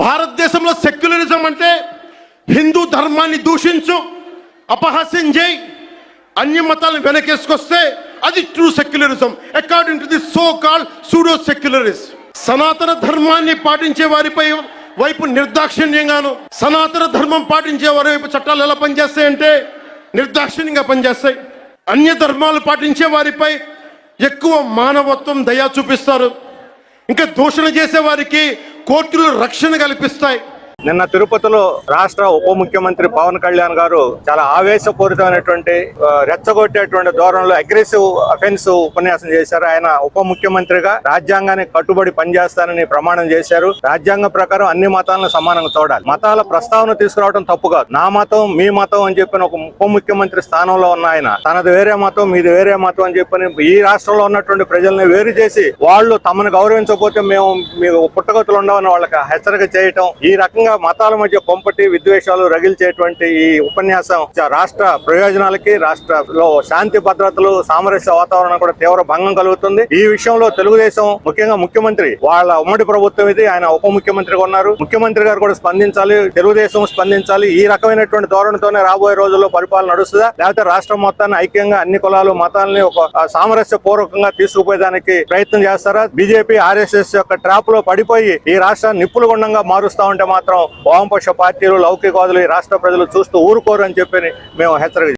భారతదేశంలో సెక్యులరిజం అంటే హిందూ ధర్మాన్ని దూషించు, అపహాస్యం చేయి, అన్య మతాలను వెనకేసుకొస్తే అది true secularism according to the so called pseudo secularist. సనాతన ధర్మాన్ని పాటించే వారిపై వైపు నిర్దాక్షిణ్యంగాను, సనాతన ధర్మం పాటించే వారి వైపు చట్టాలు ఎలా పనిచేస్తాయంటే నిర్దాక్షిణ్యంగా పనిచేస్తాయి. అన్య ధర్మాలు పాటించే వారిపై ఎక్కువ మానవత్వం, దయ చూపిస్తారు. ఇంకా దూషణ చేసే వారికి కోర్టులు రక్షణ కల్పిస్తాయి. నిన్న తిరుపతిలో రాష్ట్ర ఉప ముఖ్యమంత్రి పవన్ కళ్యాణ్ గారు చాలా ఆవేశపూరితమైనటువంటి రెచ్చగొట్టేటువంటి ధోరణిలో అగ్రెసివ్ అఫెన్స్ ఉపన్యాసం చేశారు. ఆయన ఉప ముఖ్యమంత్రిగా రాజ్యాంగానికి కట్టుబడి పనిచేస్తానని ప్రమాణం చేశారు. రాజ్యాంగం ప్రకారం అన్ని మతాలను సమానంగా చూడాలి. మతాల ప్రస్తావన తీసుకురావడం తప్పు కాదు. నా మతం మీ మతం అని చెప్పిన ఒక ఉప ముఖ్యమంత్రి స్థానంలో ఉన్న ఆయన తనది వేరే మతం మీది వేరే మతం అని చెప్పని ఈ రాష్ట్రంలో ఉన్నటువంటి ప్రజల్ని వేరు చేసి వాళ్ళు తమను గౌరవించకపోతే మేము మీకు పుట్టగతులు ఉండవని వాళ్ళకి హెచ్చరిక చేయటం, ఈ రకంగా మతాల మధ్య కొంపటి విద్వేషాలు రగిల్చేటువంటి ఈ ఉపన్యాసం రాష్ట్ర ప్రయోజనాలకి, రాష్ట్రంలో శాంతి భద్రతలు, సామరస్య వాతావరణం కూడా తీవ్ర భంగం కలుగుతుంది. ఈ విషయంలో తెలుగుదేశం ముఖ్యంగా ముఖ్యమంత్రి వాళ్ళ ఉమ్మడి ప్రభుత్వం ఇది, ఆయన ఉప ముఖ్యమంత్రిగా ఉన్నారు. ముఖ్యమంత్రి గారు కూడా స్పందించాలి, తెలుగుదేశం స్పందించాలి. ఈ రకమైనటువంటి ధోరణితోనే రాబోయే రోజుల్లో పరిపాలన నడుస్తుందా, లేకపోతే రాష్ట్రం మొత్తాన్ని ఐక్యంగా అన్ని కులాలు మతాలని ఒక సామరస్య పూర్వకంగా తీసుకుపోయేదానికి ప్రయత్నం చేస్తారా? బీజేపీ ఆర్ఎస్ఎస్ యొక్క ట్రాప్ లో పడిపోయి ఈ రాష్ట్రాన్ని నిప్పుల గుండంగా మారుస్తా ఉంటే మాత్రం వామపక్ష పార్టీలు, లౌకికవాదులు ఈ రాష్ట్ర ప్రజలు చూస్తూ ఊరుకోరు అని చెప్పి మేము హెచ్చరిక